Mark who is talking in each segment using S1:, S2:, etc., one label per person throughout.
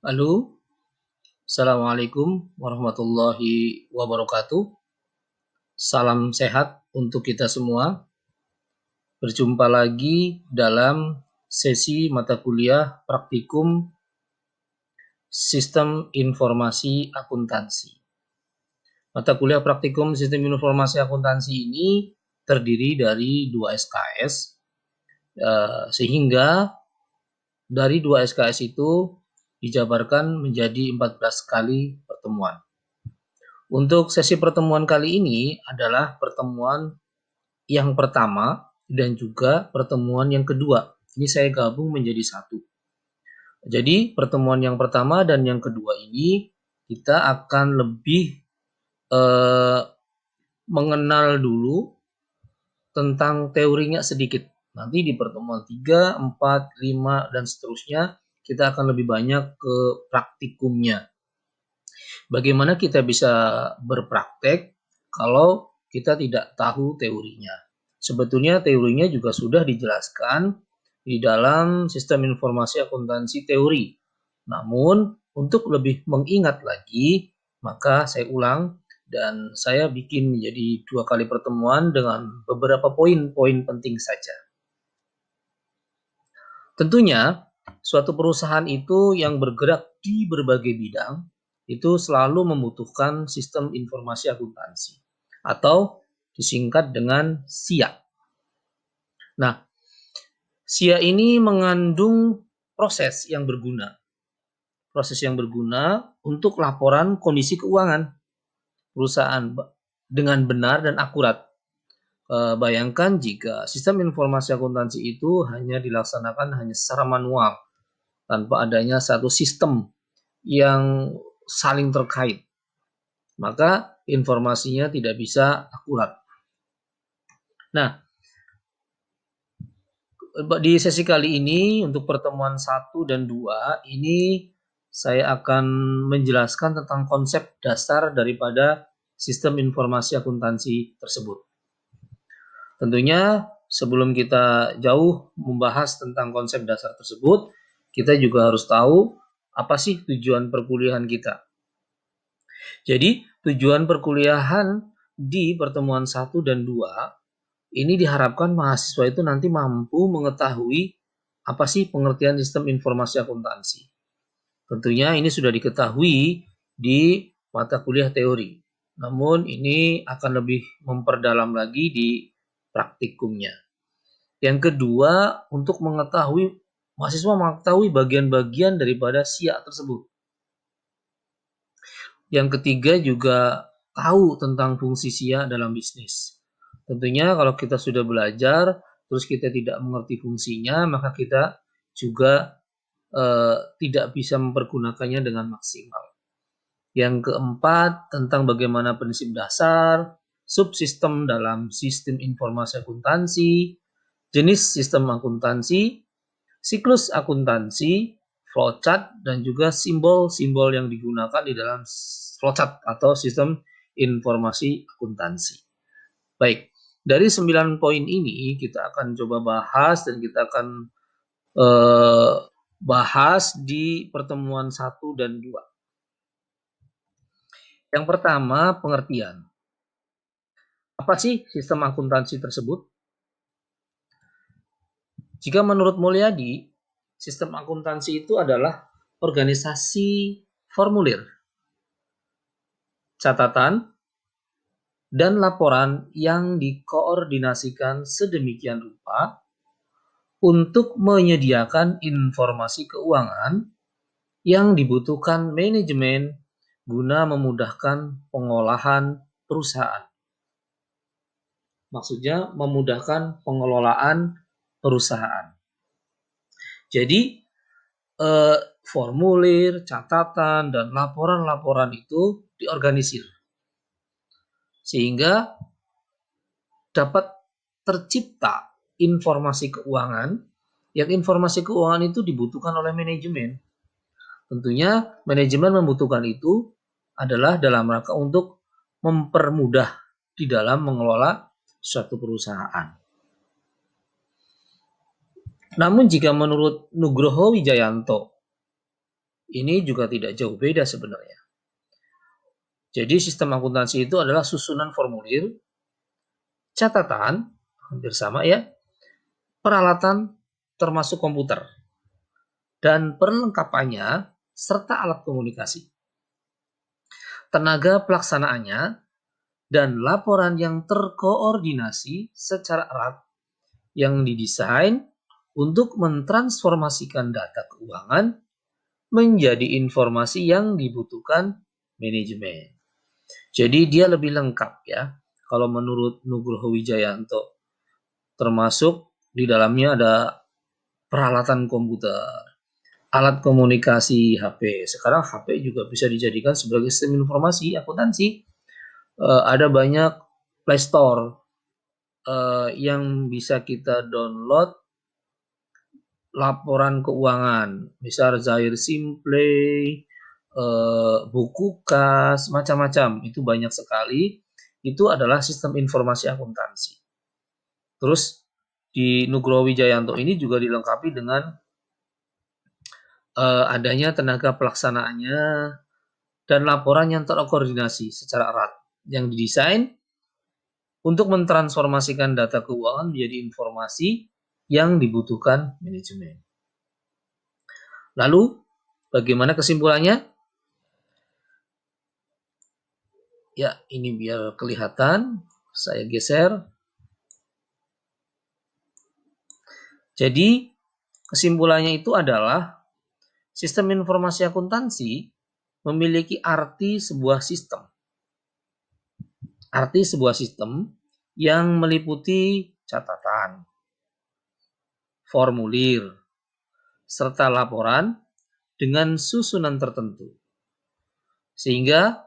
S1: Halo, Assalamualaikum warahmatullahi wabarakatuh. Salam sehat untuk kita semua. Berjumpa lagi dalam sesi mata kuliah praktikum Sistem Informasi Akuntansi. Mata kuliah praktikum Sistem Informasi Akuntansi ini terdiri dari 2 SKS, sehingga dari 2 SKS itu dijabarkan menjadi 14 kali pertemuan. Untuk sesi pertemuan kali ini adalah pertemuan yang pertama dan juga pertemuan yang kedua. Ini saya gabung menjadi satu. Jadi pertemuan yang pertama dan yang kedua ini kita akan lebih mengenal dulu tentang teorinya sedikit. Nanti di pertemuan 3, 4, 5, dan seterusnya kita akan lebih banyak ke praktikumnya. Bagaimana kita bisa berpraktek kalau kita tidak tahu teorinya? Sebetulnya teorinya juga sudah dijelaskan di dalam sistem informasi akuntansi teori. Namun, untuk lebih mengingat lagi, maka saya ulang dan saya bikin menjadi 2 kali pertemuan dengan beberapa poin-poin penting saja. Tentunya, suatu perusahaan itu yang bergerak di berbagai bidang itu selalu membutuhkan sistem informasi akuntansi atau disingkat dengan SIA. Nah, SIA ini mengandung proses yang berguna untuk laporan kondisi keuangan perusahaan dengan benar dan akurat. Bayangkan jika sistem informasi akuntansi itu hanya dilaksanakan hanya secara manual tanpa adanya satu sistem yang saling terkait, maka informasinya tidak bisa akurat. Nah, di sesi kali ini untuk pertemuan 1 dan 2 ini saya akan menjelaskan tentang konsep dasar daripada sistem informasi akuntansi tersebut. Tentunya sebelum kita jauh membahas tentang konsep dasar tersebut, kita juga harus tahu apa sih tujuan perkuliahan kita. Jadi, tujuan perkuliahan di pertemuan 1 dan 2 ini diharapkan mahasiswa itu nanti mampu mengetahui apa sih pengertian sistem informasi akuntansi. Tentunya ini sudah diketahui di mata kuliah teori. Namun ini akan lebih memperdalam lagi di praktikumnya. Yang kedua, untuk mahasiswa mengetahui bagian-bagian daripada SIA tersebut. Yang ketiga juga tahu tentang fungsi SIA dalam bisnis. Tentunya kalau kita sudah belajar, terus kita tidak mengerti fungsinya, maka kita juga tidak bisa mempergunakannya dengan maksimal. Yang keempat, tentang bagaimana prinsip dasar, subsistem dalam sistem informasi akuntansi, jenis sistem akuntansi, siklus akuntansi, flowchart, dan juga simbol-simbol yang digunakan di dalam flowchart atau sistem informasi akuntansi. Baik, dari 9 poin ini kita akan coba bahas dan kita akan bahas di pertemuan 1 dan 2. Yang pertama, pengertian. Apa sih sistem akuntansi tersebut? Jika menurut Mulyadi, sistem akuntansi itu adalah organisasi formulir, catatan, dan laporan yang dikoordinasikan sedemikian rupa untuk menyediakan informasi keuangan yang dibutuhkan manajemen guna memudahkan pengolahan perusahaan. Maksudnya memudahkan pengelolaan perusahaan. Jadi formulir, catatan, dan laporan-laporan itu diorganisir sehingga dapat tercipta informasi keuangan yang informasi keuangan itu dibutuhkan oleh manajemen. Tentunya manajemen membutuhkan itu adalah dalam rangka untuk mempermudah di dalam mengelola suatu perusahaan. Namun jika menurut Nugroho Wijayanto, ini juga tidak jauh beda sebenarnya. Jadi sistem akuntansi itu adalah susunan formulir, catatan, hampir sama ya, peralatan termasuk komputer, dan perlengkapannya serta alat komunikasi. Tenaga pelaksanaannya dan laporan yang terkoordinasi secara erat yang didesain untuk mentransformasikan data keuangan menjadi informasi yang dibutuhkan manajemen. Jadi dia lebih lengkap ya. Kalau menurut Nugroho Wijayanto, termasuk di dalamnya ada peralatan komputer, alat komunikasi HP. Sekarang HP juga bisa dijadikan sebagai sistem informasi akuntansi. Ada banyak Play Store yang bisa kita download laporan keuangan, misal Zair Simple, buku kas, macam-macam, itu banyak sekali. Itu adalah sistem informasi akuntansi. Terus di Nugroho Wijayanto ini juga dilengkapi dengan adanya tenaga pelaksanaannya dan laporan yang terkoordinasi secara erat, yang didesain untuk mentransformasikan data keuangan menjadi informasi yang dibutuhkan manajemen. Lalu, bagaimana kesimpulannya? Ya, ini biar kelihatan. Saya geser. Jadi, kesimpulannya itu adalah sistem informasi akuntansi memiliki arti sebuah sistem. Arti sebuah sistem yang meliputi catatan, formulir, serta laporan dengan susunan tertentu, sehingga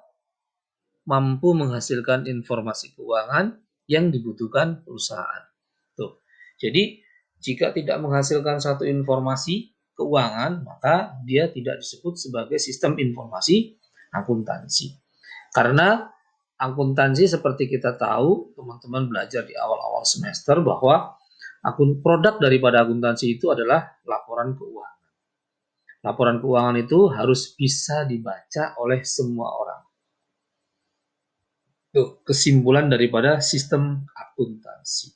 S1: mampu menghasilkan informasi keuangan yang dibutuhkan perusahaan. Tuh. Jadi, jika tidak menghasilkan satu informasi keuangan, maka dia tidak disebut sebagai sistem informasi akuntansi. Karena akuntansi seperti kita tahu, teman-teman belajar di awal-awal semester bahwa produk daripada akuntansi itu adalah laporan keuangan. Laporan keuangan itu harus bisa dibaca oleh semua orang. Tuh, kesimpulan daripada sistem akuntansi.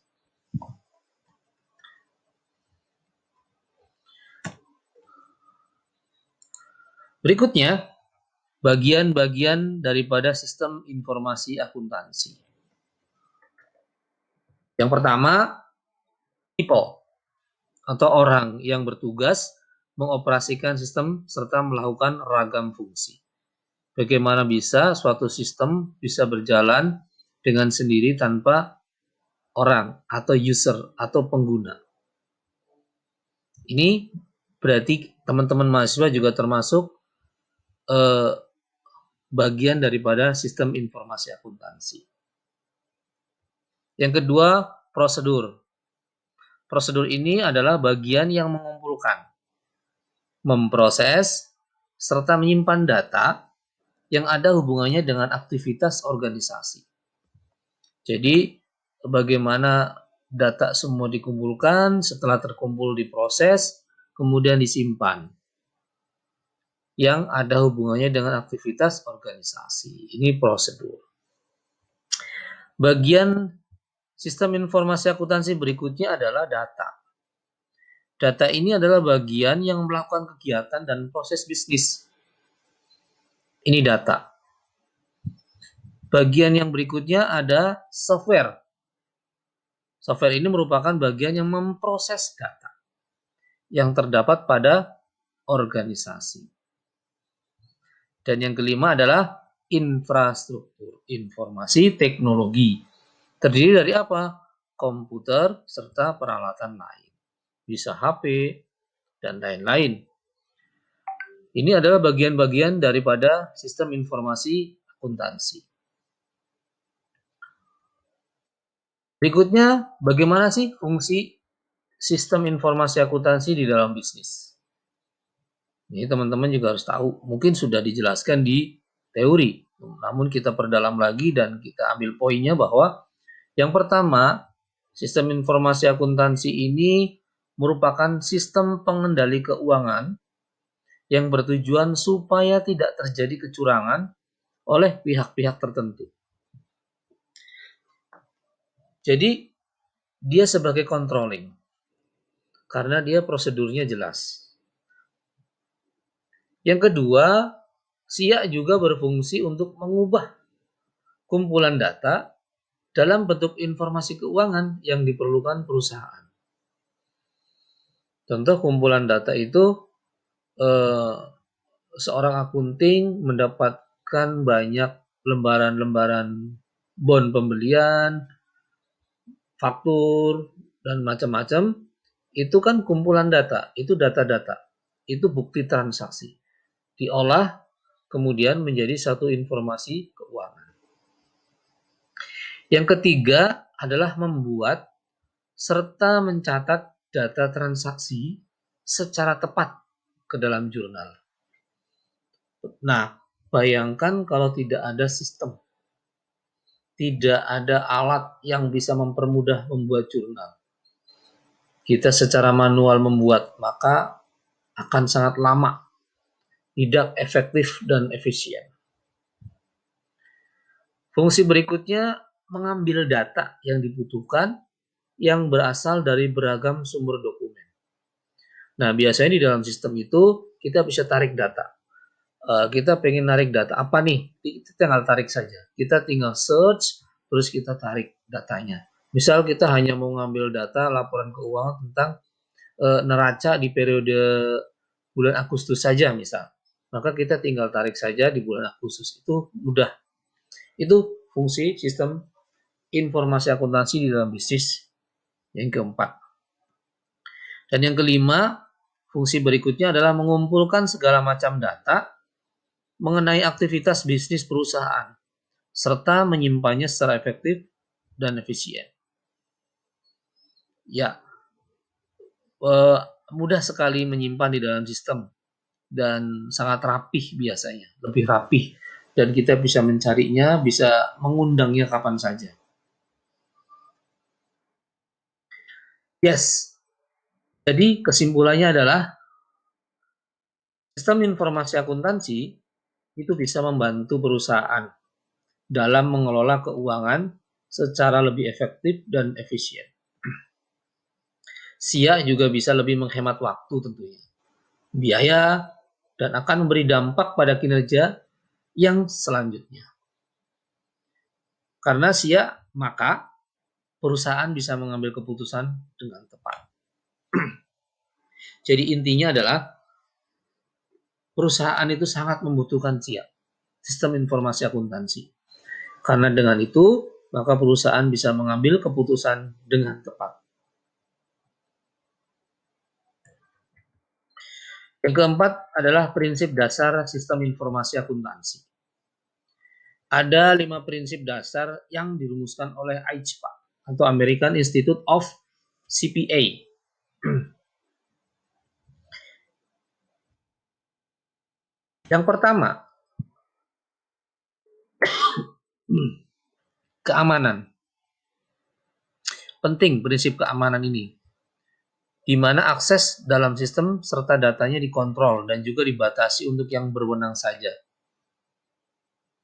S1: Berikutnya, bagian-bagian daripada sistem informasi akuntansi. Yang pertama, people atau orang yang bertugas mengoperasikan sistem serta melakukan ragam fungsi. Bagaimana bisa suatu sistem bisa berjalan dengan sendiri tanpa orang atau user atau pengguna. Ini berarti teman-teman mahasiswa juga termasuk bagian daripada sistem informasi akuntansi. Yang kedua, prosedur. Prosedur ini adalah bagian yang mengumpulkan, memproses, serta menyimpan data yang ada hubungannya dengan aktivitas organisasi. Jadi, bagaimana data semua dikumpulkan, setelah terkumpul diproses, kemudian disimpan, yang ada hubungannya dengan aktivitas organisasi. Ini prosedur. Bagian sistem informasi akuntansi berikutnya adalah data. Data ini adalah bagian yang melakukan kegiatan dan proses bisnis. Ini data. Bagian yang berikutnya ada software. Software ini merupakan bagian yang memproses data yang terdapat pada organisasi. Dan yang kelima adalah infrastruktur informasi teknologi. Terdiri dari apa? Komputer serta peralatan lain. Bisa HP dan lain-lain. Ini adalah bagian-bagian daripada sistem informasi akuntansi. Berikutnya, bagaimana sih fungsi sistem informasi akuntansi di dalam bisnis? Ini teman-teman juga harus tahu. Mungkin sudah dijelaskan di teori, namun kita perdalam lagi dan kita ambil poinnya bahwa yang pertama, sistem informasi akuntansi ini merupakan sistem pengendali keuangan yang bertujuan supaya tidak terjadi kecurangan oleh pihak-pihak tertentu. Jadi dia sebagai controlling karena dia prosedurnya jelas. Yang kedua, SIA juga berfungsi untuk mengubah kumpulan data dalam bentuk informasi keuangan yang diperlukan perusahaan. Contoh kumpulan data itu seorang akunting mendapatkan banyak lembaran-lembaran bond pembelian, faktur, dan macam-macam. Itu kan kumpulan data, itu data-data, itu bukti transaksi. Diolah kemudian menjadi satu informasi keuangan. Yang ketiga adalah membuat serta mencatat data transaksi secara tepat ke dalam jurnal. Nah, bayangkan kalau tidak ada sistem, tidak ada alat yang bisa mempermudah membuat jurnal. Kita secara manual membuat, maka akan sangat lama, tidak efektif dan efisien. Fungsi berikutnya mengambil data yang dibutuhkan yang berasal dari beragam sumber dokumen. Nah, biasanya di dalam sistem itu kita bisa tarik data. Kita pengen narik data apa nih? Kita tinggal tarik saja. Kita tinggal search, terus kita tarik datanya. Misal kita hanya mau ngambil data laporan keuangan tentang neraca di periode bulan Agustus saja misal. Maka kita tinggal tarik saja di bulan Agustus. Itu mudah. Itu fungsi sistem informasi akuntansi di dalam bisnis yang keempat. Dan yang kelima, fungsi berikutnya adalah mengumpulkan segala macam data mengenai aktivitas bisnis perusahaan, serta menyimpannya secara efektif dan efisien. Ya, mudah sekali menyimpan di dalam sistem dan sangat rapih biasanya, lebih rapih. Dan kita bisa mencarinya, bisa mengundangnya kapan saja. Yes, jadi kesimpulannya adalah sistem informasi akuntansi itu bisa membantu perusahaan dalam mengelola keuangan secara lebih efektif dan efisien. SIA juga bisa lebih menghemat waktu tentunya, biaya, dan akan memberi dampak pada kinerja yang selanjutnya. Karena SIA, maka perusahaan bisa mengambil keputusan dengan tepat. Jadi intinya adalah perusahaan itu sangat membutuhkan SIA, sistem informasi akuntansi. Karena dengan itu, maka perusahaan bisa mengambil keputusan dengan tepat. Yang keempat adalah prinsip dasar sistem informasi akuntansi. Ada 5 prinsip dasar yang dirumuskan oleh AICPA atau American Institute of CPA. Yang pertama, keamanan. Penting prinsip keamanan ini, di mana akses dalam sistem serta datanya dikontrol dan juga dibatasi untuk yang berwenang saja.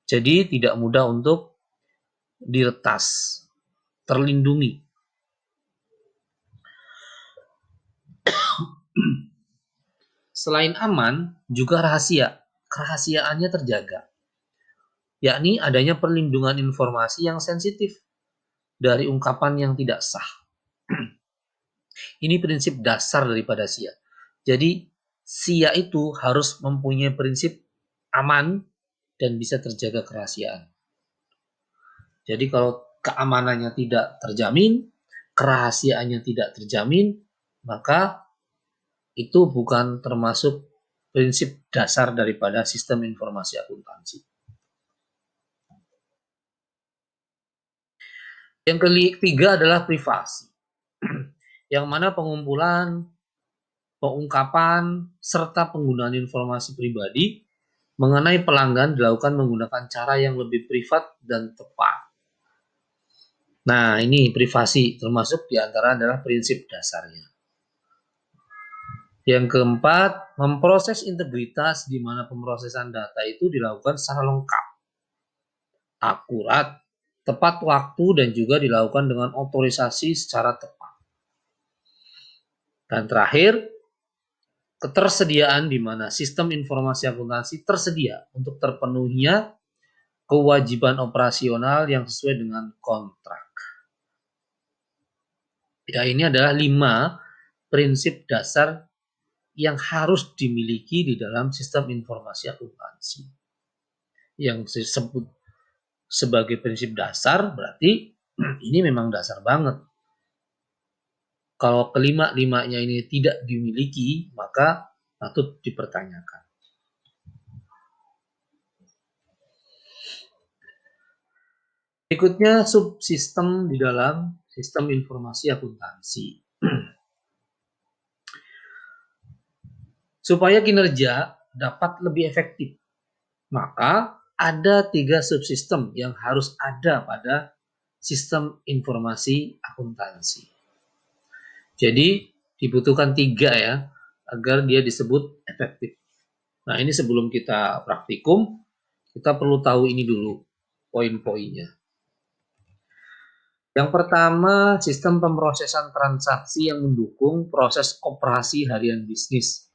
S1: Jadi tidak mudah untuk diretas, terlindungi. Selain aman, juga rahasia. Kerahasiaannya terjaga, yakni adanya perlindungan informasi yang sensitif dari ungkapan yang tidak sah. Ini prinsip dasar daripada SIA. Jadi SIA itu harus mempunyai prinsip aman dan bisa terjaga kerahasiaan. Jadi kalau keamanannya tidak terjamin, kerahasiaannya tidak terjamin, maka itu bukan termasuk prinsip dasar daripada sistem informasi akuntansi. Yang ketiga adalah privasi, yang mana pengumpulan, pengungkapan, serta penggunaan informasi pribadi mengenai pelanggan dilakukan menggunakan cara yang lebih privat dan tepat. Nah, ini privasi termasuk diantara adalah prinsip dasarnya. Yang keempat, memproses integritas di mana pemrosesan data itu dilakukan secara lengkap, akurat, tepat waktu, dan juga dilakukan dengan otorisasi secara tepat. Dan terakhir, ketersediaan di mana sistem informasi akuntansi tersedia untuk terpenuhinya kewajiban operasional yang sesuai dengan kontrak. Ya, ini adalah 5 prinsip dasar yang harus dimiliki di dalam sistem informasi akuntansi. Yang disebut sebagai prinsip dasar berarti ini memang dasar banget. Kalau kelima-limanya ini tidak dimiliki, maka patut dipertanyakan. Berikutnya subsistem di dalam sistem informasi akuntansi. Supaya kinerja dapat lebih efektif, maka ada 3 subsistem yang harus ada pada sistem informasi akuntansi. Jadi dibutuhkan 3 ya, agar dia disebut efektif. Nah, ini sebelum kita praktikum, kita perlu tahu ini dulu, poin-poinnya. Yang pertama, sistem pemrosesan transaksi yang mendukung proses operasi harian bisnis.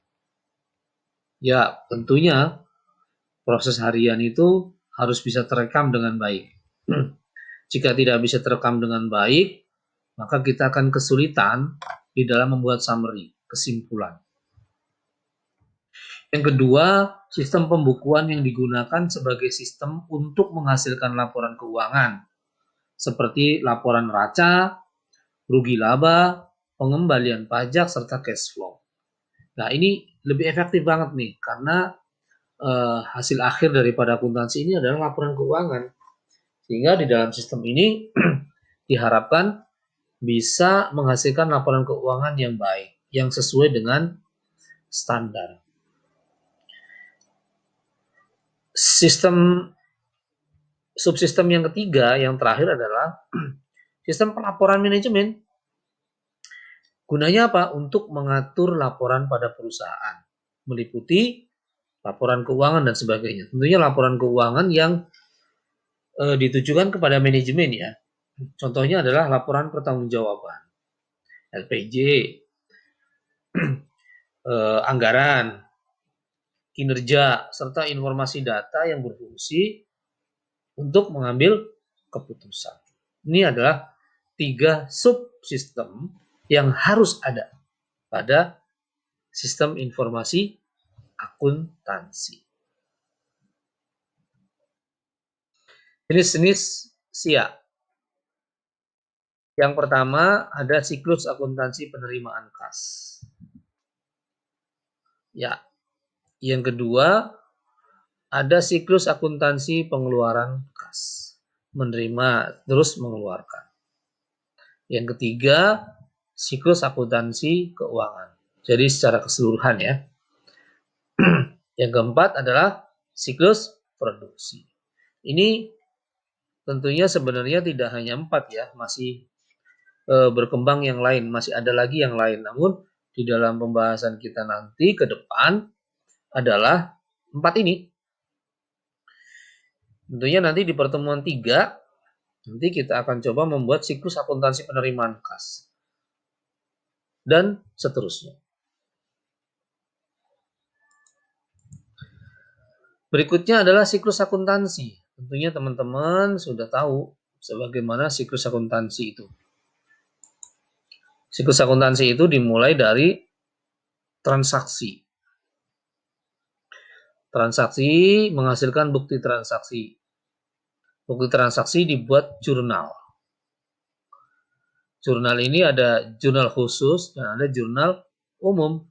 S1: Ya, tentunya proses harian itu harus bisa terekam dengan baik. Jika tidak bisa terekam dengan baik, maka kita akan kesulitan di dalam membuat summary, kesimpulan. Yang kedua, sistem pembukuan yang digunakan sebagai sistem untuk menghasilkan laporan keuangan, seperti laporan neraca, rugi laba, pengembalian pajak, serta cash flow. Nah, ini lebih efektif banget nih, karena hasil akhir daripada akuntansi ini adalah laporan keuangan. Sehingga di dalam sistem ini diharapkan bisa menghasilkan laporan keuangan yang baik, yang sesuai dengan standar. Subsistem yang ketiga, yang terakhir adalah sistem pelaporan manajemen. Gunanya apa? Untuk mengatur laporan pada perusahaan, meliputi laporan keuangan dan sebagainya. Tentunya laporan keuangan yang ditujukan kepada manajemen ya. Contohnya adalah laporan pertanggungjawaban, LPJ, anggaran, kinerja, serta informasi data yang berfungsi untuk mengambil keputusan. Ini adalah 3 subsistem yang harus ada pada sistem informasi akuntansi. Jenis-jenis SIA. Yang pertama ada siklus akuntansi penerimaan kas. Ya. Yang kedua ada siklus akuntansi pengeluaran kas. Menerima terus mengeluarkan. Yang ketiga siklus akuntansi keuangan. Jadi secara keseluruhan ya. Yang keempat adalah siklus produksi. Ini tentunya sebenarnya tidak hanya 4 ya, masih berkembang yang lain, masih ada lagi yang lain. Namun di dalam pembahasan kita nanti ke depan adalah 4 ini. Tentunya nanti di pertemuan 3 nanti kita akan coba membuat siklus akuntansi penerimaan kas dan seterusnya. Berikutnya adalah siklus akuntansi. Tentunya teman-teman sudah tahu sebagaimana siklus akuntansi itu. Siklus akuntansi itu dimulai dari transaksi. Transaksi menghasilkan bukti transaksi. Bukti transaksi dibuat jurnal. Jurnal ini ada jurnal khusus dan ada jurnal umum.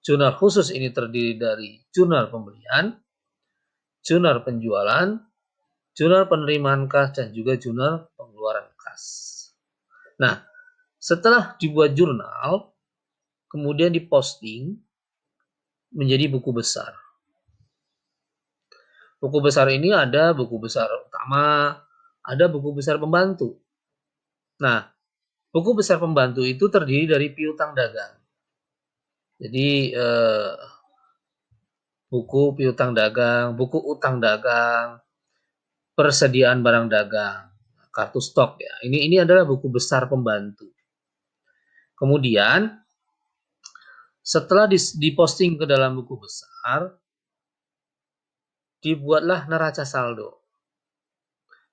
S1: Jurnal khusus ini terdiri dari jurnal pembelian, jurnal penjualan, jurnal penerimaan kas, dan juga jurnal pengeluaran kas. Nah, setelah dibuat jurnal, kemudian diposting menjadi buku besar. Buku besar ini ada buku besar utama, ada buku besar pembantu. Nah, buku besar pembantu itu terdiri dari piutang dagang. Jadi buku piutang dagang, buku utang dagang, persediaan barang dagang, kartu stok ya. Ini adalah buku besar pembantu. Kemudian setelah diposting ke dalam buku besar, dibuatlah neraca saldo.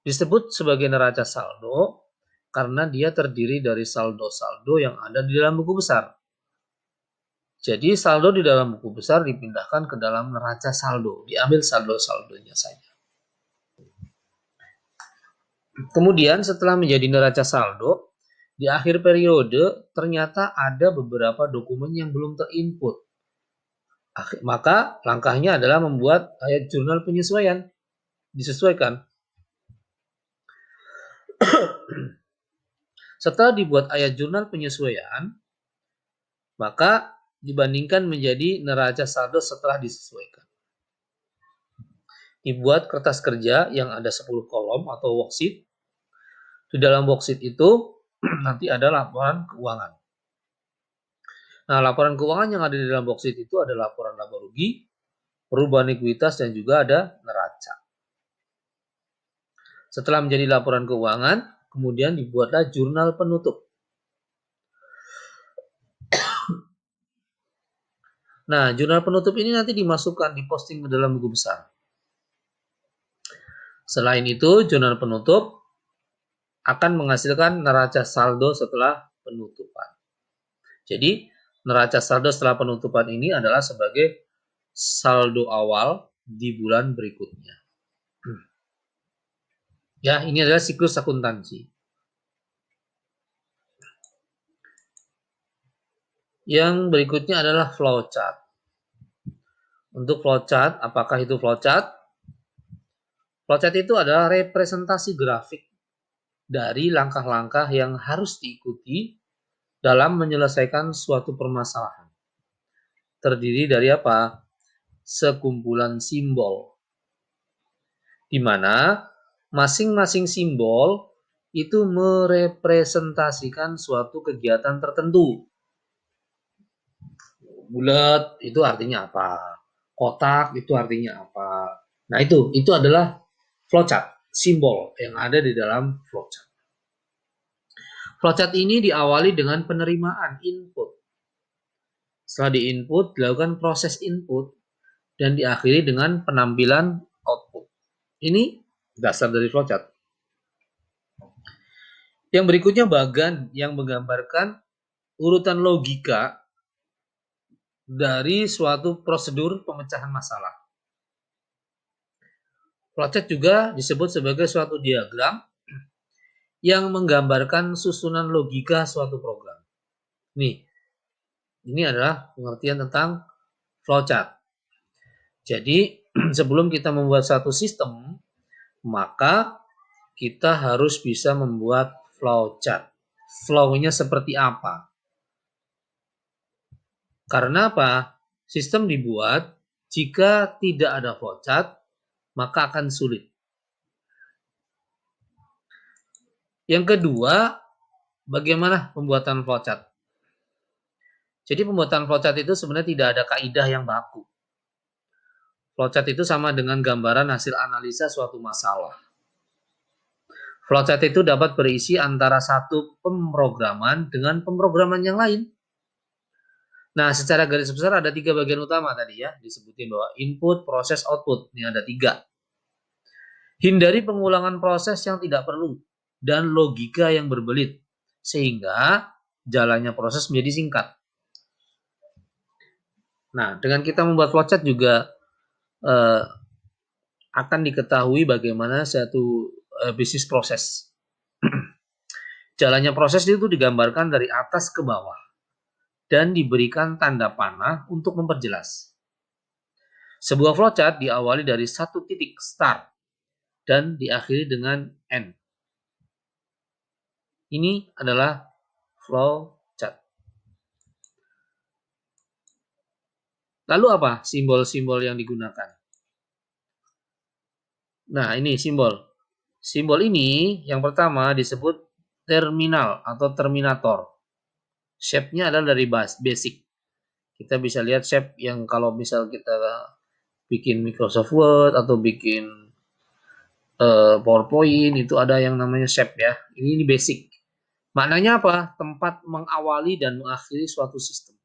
S1: Disebut sebagai neraca saldo karena dia terdiri dari saldo-saldo yang ada di dalam buku besar. Jadi saldo di dalam buku besar dipindahkan ke dalam neraca saldo, diambil saldo-saldonya saja. Kemudian setelah menjadi neraca saldo, di akhir periode ternyata ada beberapa dokumen yang belum terinput. Maka langkahnya adalah membuat ayat jurnal penyesuaian, disesuaikan. Setelah dibuat ayat jurnal penyesuaian, maka dibandingkan menjadi neraca saldo setelah disesuaikan. Dibuat kertas kerja yang ada 10 kolom atau worksheet. Di dalam worksheet itu nanti ada laporan keuangan. Nah, laporan keuangan yang ada di dalam worksheet itu ada laporan laba rugi, perubahan ekuitas, dan juga ada neraca. Setelah menjadi laporan keuangan, kemudian dibuatlah jurnal penutup. Nah, jurnal penutup ini nanti dimasukkan, diposting ke dalam buku besar. Selain itu, jurnal penutup akan menghasilkan neraca saldo setelah penutupan. Jadi, neraca saldo setelah penutupan ini adalah sebagai saldo awal di bulan berikutnya. Ya, ini adalah siklus akuntansi. Yang berikutnya adalah flowchart. Untuk flowchart, apakah itu flowchart? Flowchart itu adalah representasi grafik dari langkah-langkah yang harus diikuti dalam menyelesaikan suatu permasalahan. Terdiri dari apa? Sekumpulan simbol. Di mana masing-masing simbol itu merepresentasikan suatu kegiatan tertentu. Bulat itu artinya apa? Kotak itu artinya apa? Nah, itu adalah flowchart, simbol yang ada di dalam flowchart. Flowchart ini diawali dengan penerimaan input. Setelah diinput, dilakukan proses input dan diakhiri dengan penampilan output. Ini dasar dari flowchart. Yang berikutnya bagan yang menggambarkan urutan logika dari suatu prosedur pemecahan masalah. Flowchart juga disebut sebagai suatu diagram yang menggambarkan susunan logika suatu program. Ini adalah pengertian tentang flowchart. Jadi, sebelum kita membuat satu sistem, maka kita harus bisa membuat flowchart. Flow-nya seperti apa? Karena apa? Sistem dibuat jika tidak ada flowchart, maka akan sulit. Yang kedua, bagaimana pembuatan flowchart? Jadi pembuatan flowchart itu sebenarnya tidak ada kaidah yang baku. Flowchart itu sama dengan gambaran hasil analisa suatu masalah. Flowchart itu dapat berisi antara satu pemrograman dengan pemrograman yang lain. Nah, secara garis besar ada 3 bagian utama tadi ya, disebutin bahwa input, proses, output. Ini ada 3. Hindari pengulangan proses yang tidak perlu dan logika yang berbelit, sehingga jalannya proses menjadi singkat. Nah, dengan kita membuat flowchart juga akan diketahui bagaimana satu bisnis proses. Jalannya proses itu digambarkan dari atas ke bawah dan diberikan tanda panah untuk memperjelas. Sebuah flowchart diawali dari satu titik start dan diakhiri dengan end. Ini adalah flowchart. Lalu apa simbol-simbol yang digunakan? Nah, ini simbol. Simbol ini yang pertama disebut terminal atau terminator. Shape-nya adalah dari basic. Kita bisa lihat shape yang kalau misal kita bikin Microsoft Word atau bikin PowerPoint itu ada yang namanya shape ya. Ini basic. Maknanya apa? Tempat mengawali dan mengakhiri suatu sistem.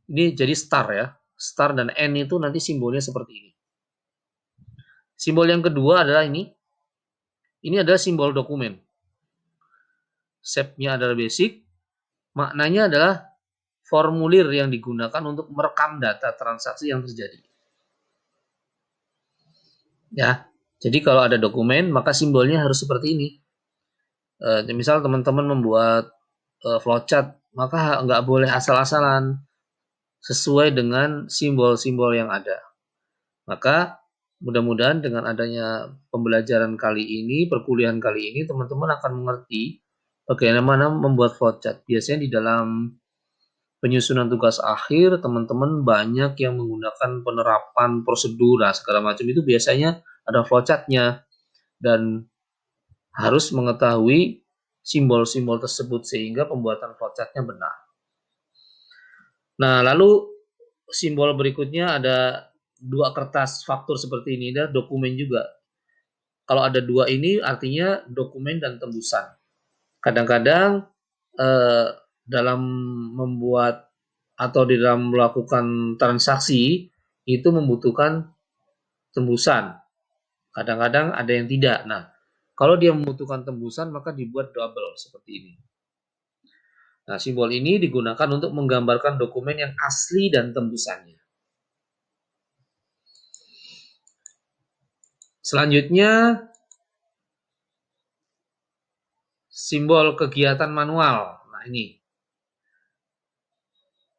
S1: Ini jadi star ya. Star dan end itu nanti simbolnya seperti ini. Simbol yang kedua adalah ini. Ini adalah simbol dokumen. Shape-nya adalah basic. Maknanya adalah formulir yang digunakan untuk merekam data transaksi yang terjadi. Ya, jadi kalau ada dokumen, maka simbolnya harus seperti ini. Misal teman-teman membuat flowchart, maka nggak boleh asal-asalan, sesuai dengan simbol-simbol yang ada. Maka mudah-mudahan dengan adanya pembelajaran kali ini, perkuliahan kali ini, teman-teman akan mengerti bagaimana membuat flowchart. Biasanya di dalam penyusunan tugas akhir, teman-teman banyak yang menggunakan penerapan prosedur, segala macam itu biasanya ada flowchartnya, dan harus mengetahui simbol-simbol tersebut sehingga pembuatan flowchartnya benar. Nah, lalu simbol berikutnya ada dua kertas faktur seperti ini, dan dokumen juga. Kalau ada dua ini artinya dokumen dan tembusan. Kadang-kadang dalam membuat atau di dalam melakukan transaksi itu membutuhkan tembusan. Kadang-kadang ada yang tidak. Nah, kalau dia membutuhkan tembusan maka dibuat double seperti ini. Nah, simbol ini digunakan untuk menggambarkan dokumen yang asli dan tembusannya. Selanjutnya, simbol kegiatan manual. Nah, ini.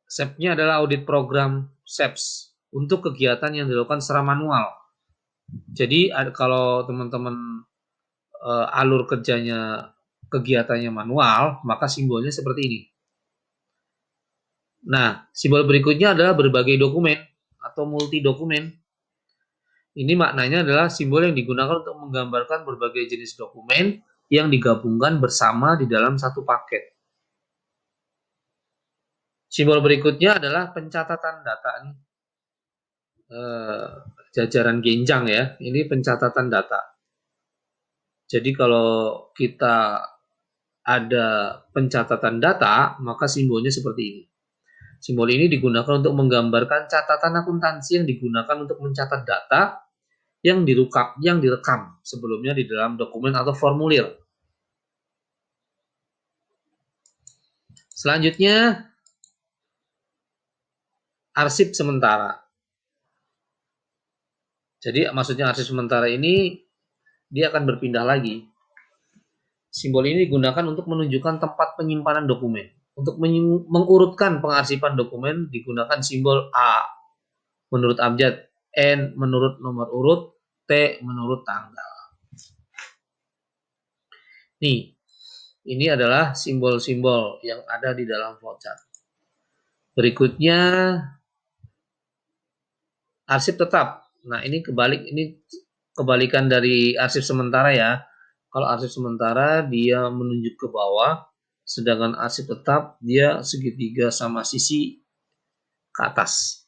S1: SEP-nya adalah audit program SEPS untuk kegiatan yang dilakukan secara manual. Jadi, kalau teman-teman alur kerjanya kegiatannya manual, maka simbolnya seperti ini. Nah, simbol berikutnya adalah berbagai dokumen atau multi dokumen. Ini maknanya adalah simbol yang digunakan untuk menggambarkan berbagai jenis dokumen yang digabungkan bersama di dalam satu paket. Simbol berikutnya adalah pencatatan data. Jajaran genjang ya, ini pencatatan data. Jadi kalau kita ada pencatatan data, maka simbolnya seperti ini. Simbol ini digunakan untuk menggambarkan catatan akuntansi yang digunakan untuk mencatat data yang direkam sebelumnya di dalam dokumen atau formulir. Selanjutnya, arsip sementara. Jadi maksudnya arsip sementara ini dia akan berpindah lagi. Simbol ini digunakan untuk menunjukkan tempat penyimpanan dokumen. Untuk mengurutkan pengarsipan dokumen digunakan simbol A menurut abjad, N menurut nomor urut, T menurut tanggal. Nih, ini adalah simbol-simbol yang ada di dalam flowchart. Berikutnya, arsip tetap. Nah, ini kebalikan dari arsip sementara ya. Kalau arsip sementara dia menunjuk ke bawah, sedangkan arsip tetap dia segitiga sama sisi ke atas.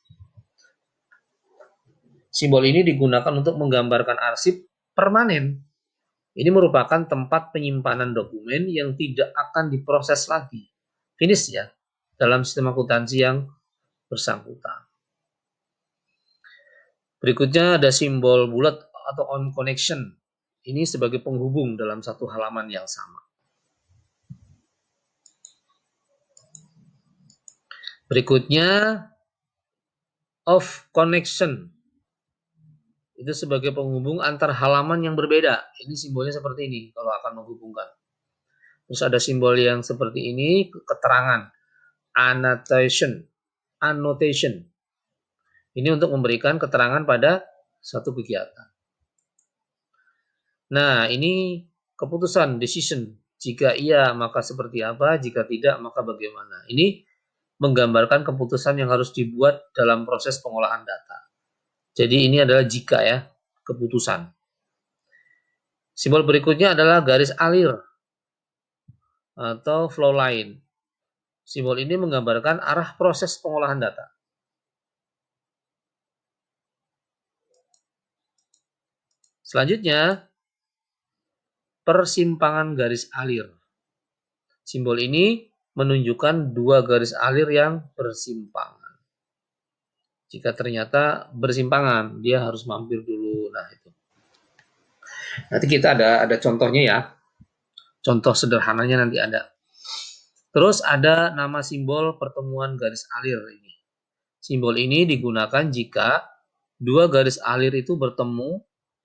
S1: Simbol ini digunakan untuk menggambarkan arsip permanen. Ini merupakan tempat penyimpanan dokumen yang tidak akan diproses lagi. Finish ya, dalam sistem akuntansi yang bersangkutan. Berikutnya ada simbol bulat atau on connection. Ini sebagai penghubung dalam satu halaman yang sama. Berikutnya off connection. Itu sebagai penghubung antar halaman yang berbeda. Ini simbolnya seperti ini kalau akan menghubungkan. Terus ada simbol yang seperti ini, keterangan, annotation. Ini untuk memberikan keterangan pada satu kegiatan. Nah, ini keputusan, decision. Jika iya, maka seperti apa? Jika tidak, maka bagaimana? Ini menggambarkan keputusan yang harus dibuat dalam proses pengolahan data. Jadi ini adalah jika ya, keputusan. Simbol berikutnya adalah garis alir atau flow line. Simbol ini menggambarkan arah proses pengolahan data. Selanjutnya, persimpangan garis alir. Simbol ini menunjukkan dua garis alir yang bersimpangan. Jika ternyata bersimpangan, dia harus mampir dulu. Nah, itu. Nanti kita ada contohnya ya. Contoh sederhananya nanti ada. Terus ada nama simbol pertemuan garis alir ini. Simbol ini digunakan jika dua garis alir itu bertemu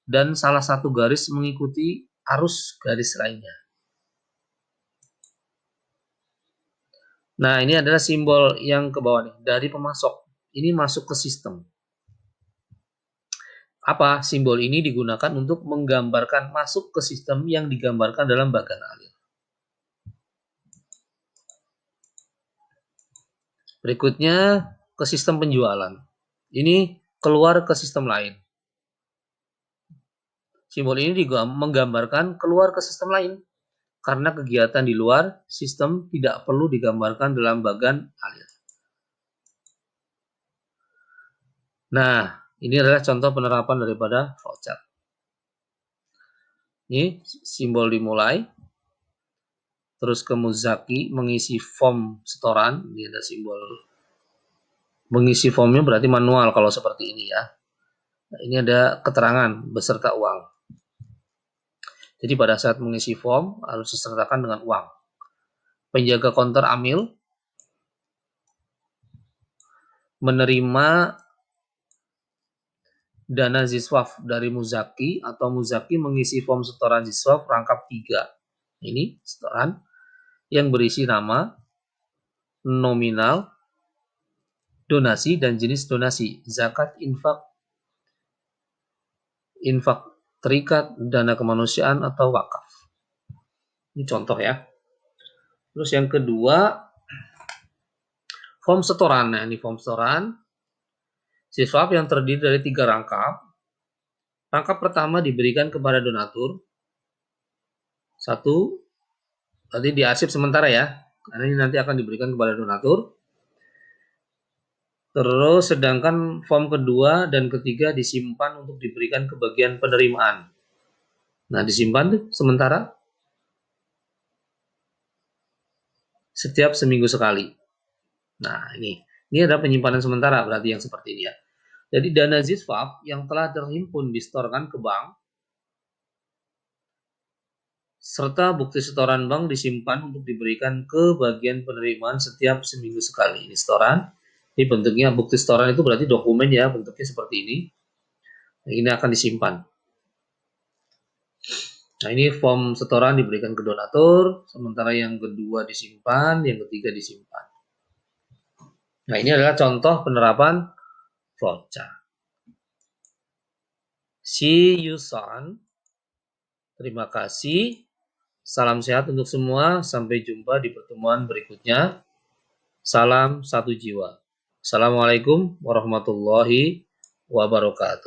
S1: dan salah satu garis mengikuti arus garis lainnya. Nah, ini adalah simbol yang ke bawah nih, dari pemasok. Ini masuk ke sistem. Apa? Simbol ini digunakan untuk menggambarkan masuk ke sistem yang digambarkan dalam bagan alir. Berikutnya ke sistem penjualan. Ini keluar ke sistem lain. Simbol ini juga menggambarkan keluar ke sistem lain. Karena kegiatan di luar sistem tidak perlu digambarkan dalam bagan alir. Nah, ini adalah contoh penerapan daripada flowchart. Ini simbol dimulai. Terus ke Muzaki mengisi form setoran. Ini ada simbol mengisi formnya berarti manual kalau seperti ini ya. Nah, ini ada keterangan beserta uang. Jadi pada saat mengisi form harus disertakan dengan uang. Penjaga konter amil menerima dana ziswaf dari Muzaki atau Muzaki mengisi form setoran ziswaf rangkap 3. Ini setoran yang berisi nama, nominal, donasi, dan jenis donasi, zakat, infak terikat, dana kemanusiaan, atau wakaf. Ini contoh ya. Terus yang kedua, form setoran. Nah, ini form setoran siswaf yang terdiri dari 3 rangkap. Rangkap pertama diberikan kepada donatur. 1, tadi diarsip sementara ya, karena ini nanti akan diberikan kepada donatur. Terus sedangkan form kedua dan ketiga disimpan untuk diberikan ke bagian penerimaan. Nah, disimpan tuh sementara setiap seminggu sekali. Nah, ini ada penyimpanan sementara berarti yang seperti ini ya. Jadi dana ziswaf yang telah terhimpun disetorkan ke bank serta bukti setoran bank disimpan untuk diberikan ke bagian penerimaan setiap seminggu sekali. Ini setoran. Ini bentuknya bukti setoran itu berarti dokumen ya, bentuknya seperti ini. Nah, ini akan disimpan. Nah, ini form setoran diberikan ke donatur, sementara yang kedua disimpan, yang ketiga disimpan. Nah, ini adalah contoh penerapan flowchart. See you soon. Terima kasih. Salam sehat untuk semua. Sampai jumpa di pertemuan berikutnya. Salam satu jiwa. Assalamualaikum warahmatullahi wabarakatuh.